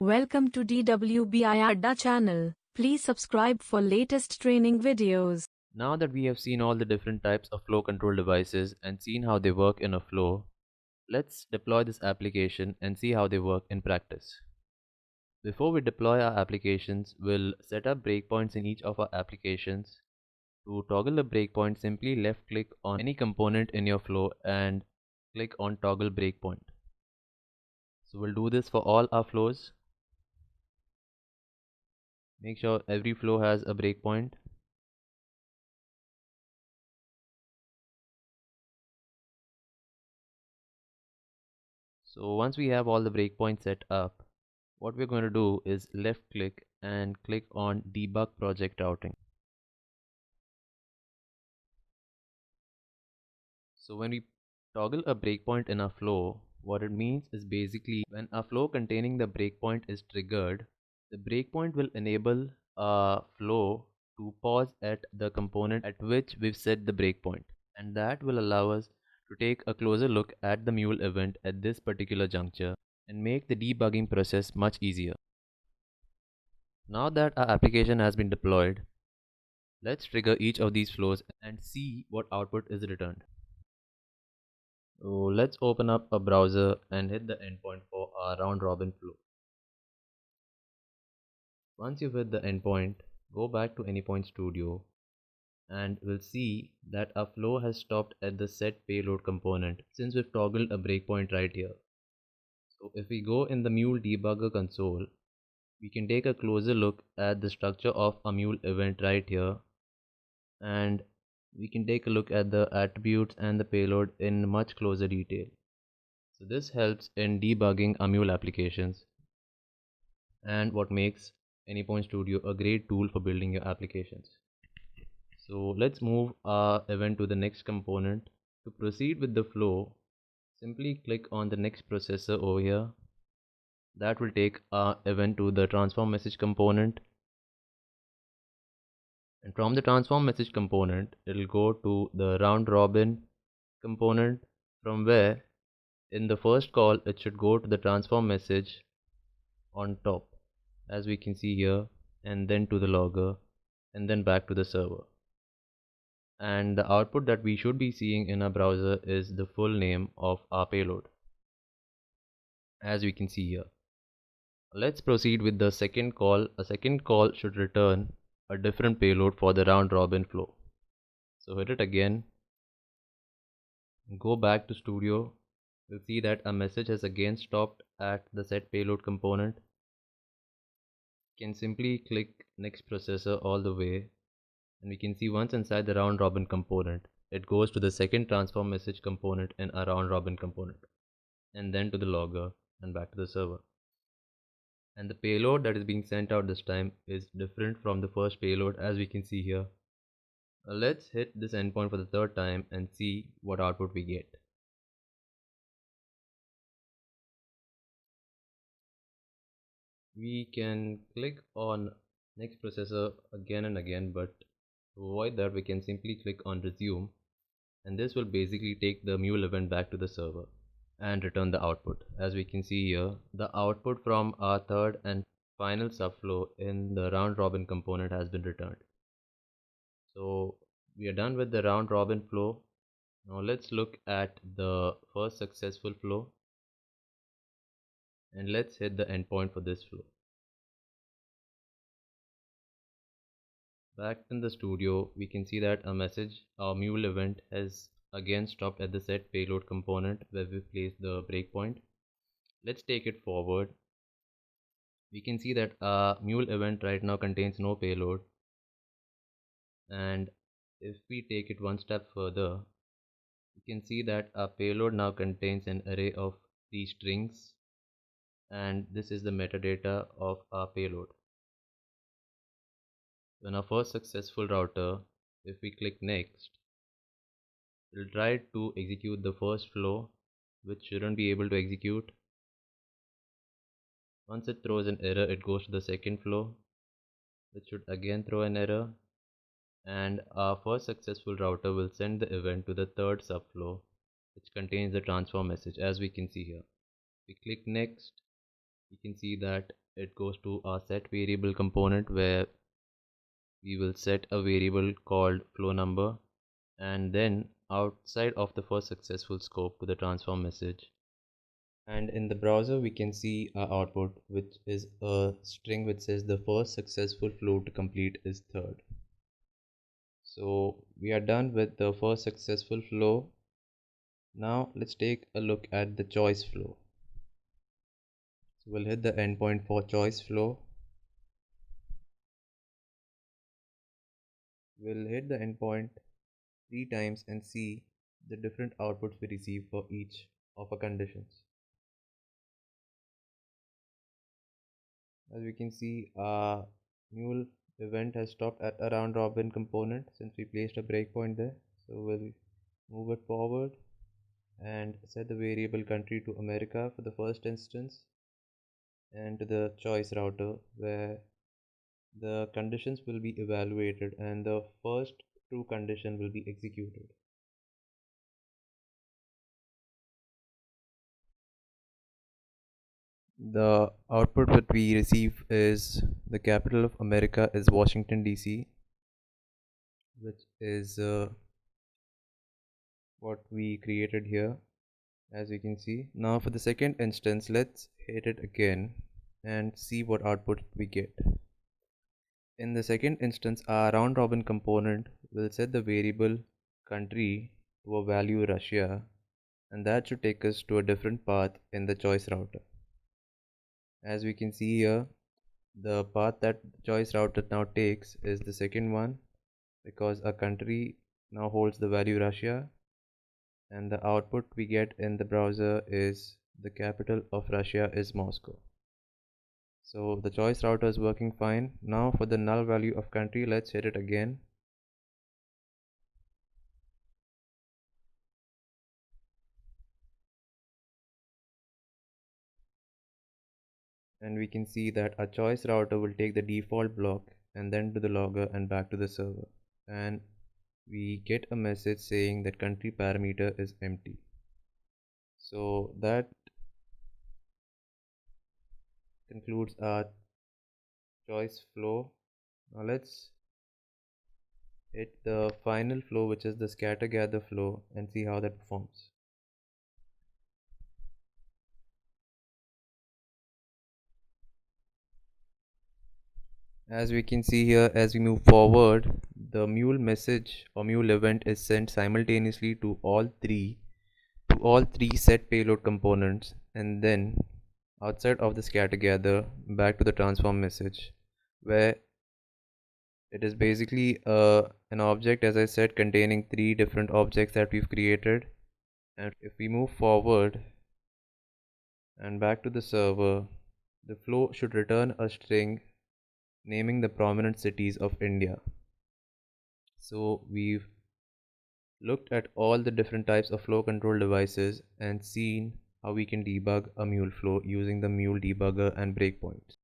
Welcome to DWBIADDA channel. Please subscribe for latest training videos. Now that we have seen all the different types of flow control devices and seen how they work in a flow, let's deploy this application and see how they work in practice. Before we deploy our applications, we'll set up breakpoints in each of our applications. To toggle a breakpoint, simply left click on any component in your flow and click on toggle breakpoint. So we'll do this for all our flows. Make sure every flow has a breakpoint. So once we have all the breakpoints set up, what we're going to do is left click and click on debug project routing. So when we toggle a breakpoint in a flow, what it means is basically when a flow containing the breakpoint is triggered, the breakpoint will enable a flow to pause at the component at which we've set the breakpoint, and that will allow us to take a closer look at the mule event at this particular juncture and make the debugging process much easier. Now that our application has been deployed, let's trigger each of these flows and see what output is returned. So let's open up a browser and hit the endpoint for our round robin flow. Once you've hit the endpoint, go back to Anypoint Studio and we'll see that our flow has stopped at the set payload component since we've toggled a breakpoint right here. So if we go in the mule debugger console, we can take a closer look at the structure of a mule event right here, and we can take a look at the attributes and the payload in much closer detail. So this helps in debugging our mule applications and what makes Anypoint Studio a great tool for building your applications. So let's move our event to the next component. To proceed with the flow, simply click on the next processor over here. That will take our event to the transform message component, and from the transform message component it will go to the round robin component, from where in the first call it should go to the transform message on top, as we can see here, and then to the logger, and then back to the server. And the output that we should be seeing in our browser is the full name of our payload, as we can see here. Let's proceed with the second call. A second call should return a different payload for the round robin flow. So hit it again, go back to Studio. We'll see that a message has again stopped at the set payload component. You can simply click next processor all the way, and we can see once inside the round robin component, it goes to the second transform message component in a round robin component, and then to the logger and back to the server. And the payload that is being sent out this time is different from the first payload, as we can see here. Let's hit this endpoint for the third time and see what output we get. We can click on next processor again and again, but to avoid that we can simply click on resume, and this will basically take the mule event back to the server and return the output. As we can see here, the output from our third and final subflow in the round robin component has been returned. So we are done with the round robin flow. Now let's look at the first successful flow, and let's hit the endpoint for this flow. Back in the studio, we can see that our mule event has again stopped at the set payload component where we placed the breakpoint. Let's take it forward. We can see that our mule event right now contains no payload, and if we take it one step further, you can see that our payload now contains an array of 3 strings, and this is the metadata of our payload. When our first successful router, if we click next, it will try to execute the first flow, which shouldn't be able to execute. Once it throws an error, it goes to the second flow, which should again throw an error, and our first successful router will send the event to the third subflow, which contains the transform message, as we can see here. We click next, we can see that it goes to our set variable component where we will set a variable called flow number, and then outside of the first successful scope to the transform message. And in the browser we can see our output, which is a string which says the first successful flow to complete is third. So we are done with the first successful flow. Now let's take a look at the choice flow. So we'll hit the endpoint for choice flow. We'll hit the endpoint 3 times and see the different outputs we receive for each of our conditions. As we can see, our mule event has stopped at a round robin component since we placed a breakpoint there. So we'll move it forward and set the variable country to America for the first instance, and to the choice router where the conditions will be evaluated and the first true condition will be executed. The output that we receive is the capital of America is Washington DC, which is what we created here, as you can see. Now for the second instance, let's hit it again and see what output we get. In the second instance, our round robin component will set the variable country to a value Russia, and that should take us to a different path in the choice router. As we can see here, the path that the choice router now takes is the second one, because a country now holds the value Russia, and the output we get in the browser is the capital of Russia is Moscow. So the choice router is working fine. Now for the null value of country, let's hit it again. And we can see that our choice router will take the default block and then to the logger and back to the server. And we get a message saying that country parameter is empty. So that concludes our choice flow. Now let's hit the final flow, which is the scatter gather flow, and see how that performs. As we can see here, as we move forward, the mule message or mule event is sent simultaneously to all three set payload components, and then outside of the scatter gather back to the transform message, where it is basically an object, as I said, containing 3 different objects that we've created. And if we move forward and back to the server, the flow should return a string naming the prominent cities of India. So we've looked at all the different types of flow control devices and seen how we can debug a mule flow using the mule debugger and breakpoints.